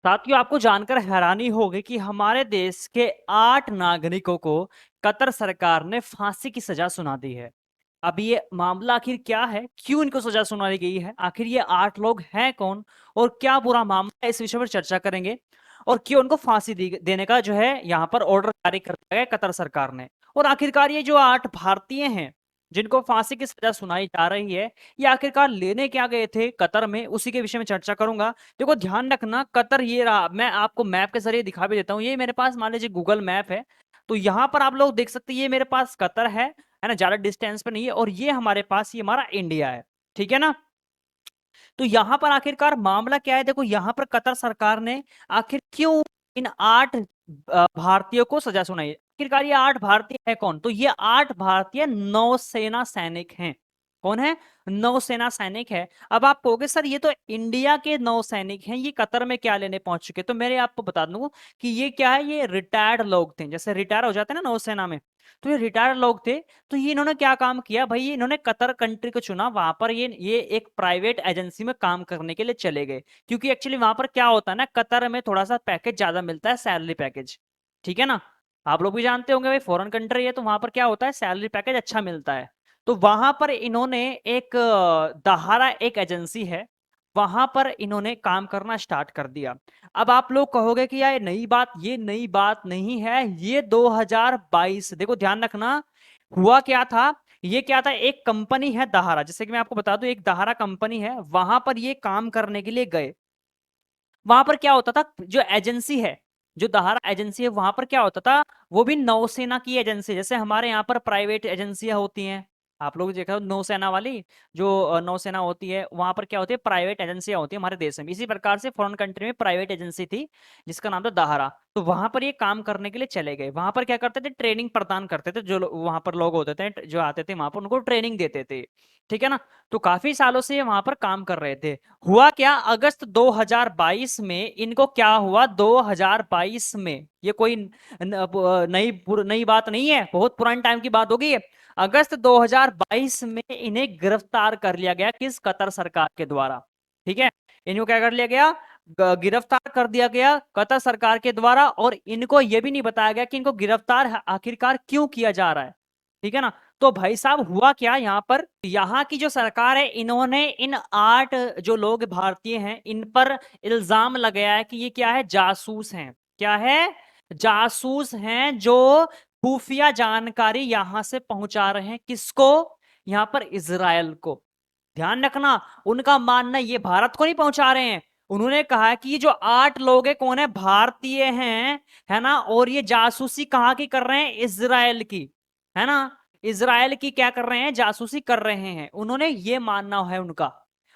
साथियों, आपको जानकर हैरानी होगी कि हमारे देश के 8 नागरिकों को कतर सरकार ने फांसी की सजा सुना दी है। अब ये मामला आखिर क्या है, क्यों इनको सजा सुनाई गई है, आखिर ये 8 लोग हैं कौन और क्या पूरा मामला है, इस विषय पर चर्चा करेंगे। और क्यों उनको फांसी देने का जो है यहाँ पर ऑर्डर जारी कर दिया गया कतर सरकार ने। और आखिरकार ये जो 8 भारतीय हैं जिनको फांसी की सजा सुनाई जा रही है, ये आखिरकार लेने क्या गए थे कतर में, उसी के विषय में चर्चा करूंगा। देखो ध्यान रखना, कतर ये रहा, मैं आपको मैप के जरिए दिखा भी देता हूँ। ये मेरे पास मान लीजिए गूगल मैप है, तो यहाँ पर आप लोग देख सकते हैं ये मेरे पास कतर है ना, ज्यादा डिस्टेंस पे नहीं है। और ये हमारे पास ये हमारा इंडिया है, ठीक है ना। तो यहां पर आखिरकार मामला क्या है, देखो यहां पर कतर सरकार ने आखिर क्यों इन 8 भारतीयों को सजा सुनाई। आखिरकार ये 8 भारतीय है कौन, तो ये 8 भारतीय नौसेना सैनिक हैं। कौन है, नौसेना सैनिक है। अब आप कहोगे सर ये तो इंडिया के नौसैनिक हैं, ये कतर में क्या लेने पहुंच चुके, तो मेरे आपको बता दूं कि ये क्या है, ये रिटायर्ड लोग थे, जैसे रिटायर हो जाते हैं ना नौसेना में, तो ये रिटायर्ड लोग थे। तो ये इन्होंने क्या काम किया भाई, ये इन्होंने कतर कंट्री को चुना, वहां पर ये एक प्राइवेट एजेंसी में काम करने के लिए चले गए। क्योंकि एक्चुअली वहां पर क्या होता है ना, कतर में थोड़ा सा पैकेज ज्यादा मिलता है, सैलरी पैकेज, ठीक है ना। आप लोग भी जानते होंगे भाई, फॉरेन कंट्री है तो वहां पर क्या होता है, सैलरी पैकेज अच्छा मिलता है। तो वहां पर इन्होंने एक दहारा एक एजेंसी है, वहां पर इन्होंने काम करना स्टार्ट कर दिया। अब आप लोग कहोगे कि यार नई बात, ये नई बात नहीं है, ये 2022, देखो ध्यान रखना हुआ क्या था। ये क्या था, एक कंपनी है दहारा, जैसे कि मैं आपको बता दूं, एक दहारा कंपनी है, वहां पर ये काम करने के लिए गए। वहां पर क्या होता था, जो एजेंसी है, जो दहारा एजेंसी है, वहां पर क्या होता था, वो भी नौसेना की एजेंसी, जैसे हमारे यहाँ पर प्राइवेट एजेंसियां होती हैं। आप लोग देखा हो, नौसेना वाली जो नौसेना होती है, वहां पर क्या होती है, प्राइवेट एजेंसियां होती है हमारे देश में। इसी प्रकार से फॉरेन कंट्री में प्राइवेट एजेंसी थी जिसका नाम था दहारा। तो वहां पर ये काम करने के लिए चले गए। वहां पर क्या करते थे, ट्रेनिंग प्रदान करते थे, जो वहां पर लोग होते थे जो आते थे वहां पर, उनको ट्रेनिंग देते थे, ठीक है ना। तो काफी सालों से ये वहां पर काम कर रहे थे। हुआ क्या, अगस्त 2022 में इनको क्या हुआ, 2022 में, ये कोई नई बात नहीं है, बहुत पुराने टाइम की बात होगी। अगस्त 2022 में इन्हें गिरफ्तार कर लिया गया, किस, कतर सरकार के द्वारा, ठीक है। इनको क्या कर लिया गया, गिरफ्तार कर दिया गया कतर सरकार के द्वारा। और इनको यह भी नहीं बताया गया कि इनको गिरफ्तार आखिरकार क्यों किया जा रहा है, ठीक है ना। तो भाई साहब हुआ क्या, यहाँ पर यहाँ की जो सरकार है, इन्होंने इन 8 जो लोग भारतीय हैं इन पर इल्जाम लगाया है कि ये क्या है, जासूस हैं। क्या है, जासूस हैं, जो खुफिया जानकारी यहां से पहुंचा रहे हैं, किसको, यहां पर इजराइल को। ध्यान रखना, उनका मानना ये भारत को नहीं पहुंचा रहे हैं। उन्होंने कहा कि ये जो 8 लोग हैं कौन है, भारतीय हैं, है ना। और ये जासूसी कहाँ की कर रहे हैं, इजराइल की, है ना। इजराइल की क्या कर रहे हैं, जासूसी कर रहे हैं, उन्होंने ये मानना है उनका।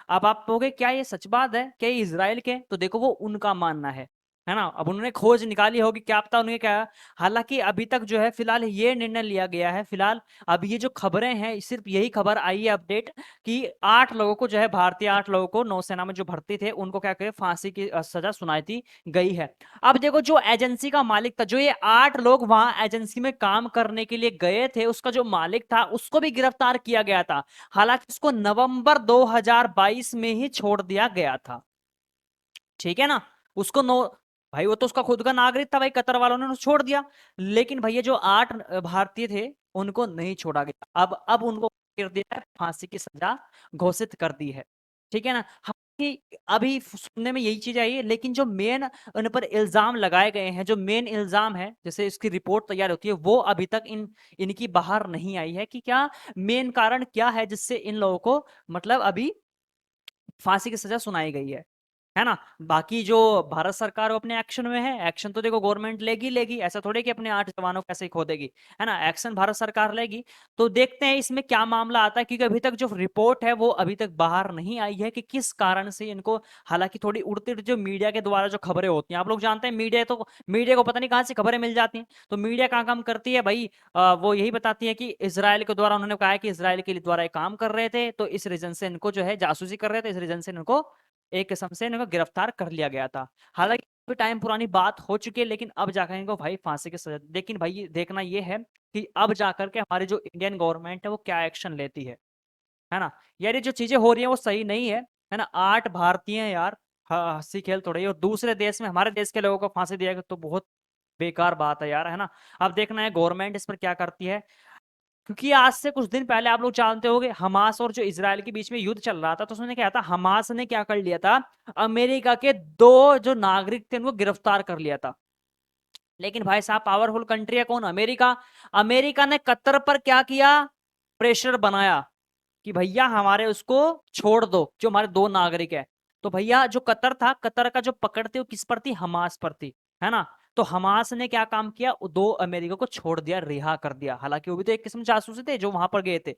अब आप कहोगे क्या ये सच बात है, क्या ये इजराइल के, तो देखो वो उनका मानना है ना। अब उन्होंने खोज निकाली होगी, क्या पता उन्हें क्या। हालांकि अभी तक जो है फिलहाल ये निर्णय लिया गया है, फिलहाल अब ये जो खबरें हैं, सिर्फ यही खबर आई है अपडेट, कि 8 लोगों को जो है, भारतीय 8 लोगों को नौसेना में जो भर्ती थे उनको क्या करे, फांसी की सजा सुनाई थी गई है। अब देखो जो एजेंसी का मालिक था, जो ये 8 लोग वहां एजेंसी में काम करने के लिए गए थे, उसका जो मालिक था उसको भी गिरफ्तार किया गया था। हालांकि उसको नवंबर 2022 में ही छोड़ दिया गया था, ठीक है ना। उसको नो भाई, वो तो उसका खुद का नागरिक था भाई, कतर वालों ने उसको छोड़ दिया। लेकिन भैया जो 8 भारतीय थे उनको नहीं छोड़ा गया। अब उनको कर दिया है, फांसी की सजा घोषित कर दी है, ठीक है ना। हालांकि अभी सुनने में यही चीज आई है, लेकिन जो मेन उन पर इल्जाम लगाए गए हैं, जो मेन इल्जाम है, जैसे इसकी रिपोर्ट तैयार होती है, वो अभी तक इनकी बाहर नहीं आई है कि क्या मेन कारण क्या है जिससे इन लोगों को मतलब अभी फांसी की सजा सुनाई गई है ना। बाकी जो भारत सरकार वो अपने एक्शन में है, एक्शन तो देखो गवर्नमेंट लेगी लेगी, ऐसा थोड़े कि अपने 8 जवानों को कैसे खो देगी, है ना। एक्शन भारत सरकार लेगी। तो देखते हैं इसमें क्या मामला आता है, क्योंकि अभी तक जो रिपोर्ट है वो अभी तक बाहर नहीं आई है कि किस कारण से इनको। हालांकि थोड़ी उड़ती उड़ती जो मीडिया के द्वारा जो खबरें होती हैं, आप लोग जानते हैं मीडिया को पता नहीं कहां से खबरें मिल जाती हैं। तो मीडिया कहाँ काम करती है भाई, वो यही बताती है कि इसराइल के द्वारा, उन्होंने कहा है कि इसराइल के द्वारा ये काम कर रहे थे, तो इस रीजन से इनको जो है जासूसी कर रहे थे, इस रीजन से इनको एक किस्म से इनको गिरफ्तार कर लिया गया था। हालांकि काफी टाइम पुरानी बात हो चुकी है, लेकिन अब जाकर इनको भाई फांसी की सजा। लेकिन भाई देखना ये है कि अब जाकर के हमारी जो इंडियन गवर्नमेंट है वो क्या एक्शन लेती है ना। यार ये जो चीजें हो रही है वो सही नहीं है ना। 8 भारतीय हैं यार, हंसी खेल थोड़ी है। और दूसरे देश में हमारे देश के लोगों को फांसी दिया गया तो बहुत बेकार बात है यार, है ना। अब देखना है गवर्नमेंट इस पर क्या करती है, क्योंकि आज से कुछ दिन पहले आप लोग जानते होंगे हमास और जो इजराइल के बीच में युद्ध चल रहा था, तो उसमें क्या था, हमास ने क्या कर लिया था, अमेरिका के 2 जो नागरिक थे उनको गिरफ्तार कर लिया था। लेकिन भाई साहब पावरफुल कंट्री है कौन, अमेरिका। अमेरिका ने कतर पर क्या किया, प्रेशर बनाया कि भैया हमारे उसको छोड़ दो, जो हमारे 2 नागरिक है। तो भैया जो कतर था, कतर का जो पकड़ थी वो किस पर थी, हमास पर थी, है ना। तो हमास ने क्या काम किया, 2 अमेरिका को छोड़ दिया, रिहा कर दिया। हालांकि वो भी तो एक किस्म जासूस थे जो वहां पर गए थे,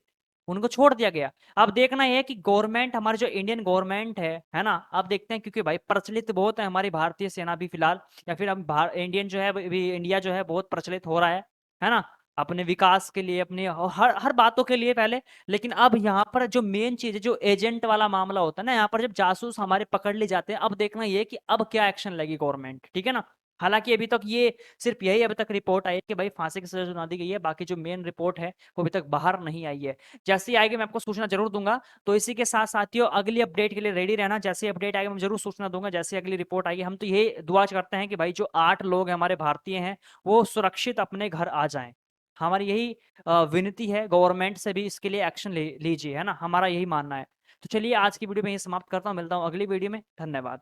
उनको छोड़ दिया गया। अब देखना यह है कि गवर्नमेंट, हमारी जो इंडियन गवर्नमेंट है ना, अब देखते हैं, क्योंकि भाई प्रचलित बहुत है हमारी भारतीय सेना भी फिलहाल, या फिर हम इंडियन जो है भी, इंडिया जो है बहुत प्रचलित हो रहा है ना, अपने विकास के लिए, अपने हर हर बातों के लिए पहले। लेकिन अब यहाँ पर जो मेन चीज है, जो एजेंट वाला मामला होता है ना, यहाँ पर जब जासूस हमारे पकड़ ले जाते हैं, अब देखना ये कि अब क्या एक्शन लेगी गवर्नमेंट, ठीक है ना। हालांकि अभी तक ये सिर्फ यही अभी तक रिपोर्ट आई है कि भाई फांसी की सजा सुना दी गई है, बाकी जो मेन रिपोर्ट है वो अभी तक बाहर नहीं आई है। जैसे ही आएगी मैं आपको सूचना जरूर दूंगा। तो इसी के साथ साथियों अगली अपडेट के लिए रेडी रहना, जैसे अपडेट आएगी मैं जरूर सूचना दूंगा, जैसे अगली रिपोर्ट आएगी। हम तो ये दुआ करते हैं कि भाई जो 8 लोग हैं हमारे भारतीय हैं वो सुरक्षित अपने घर आ जाएं। हमारी यही विनती है, गवर्नमेंट से भी इसके लिए एक्शन लीजिए, है ना, हमारा यही मानना है। तो चलिए आज की वीडियो में ये समाप्त करता हूँ, मिलता हूँ अगली वीडियो में, धन्यवाद।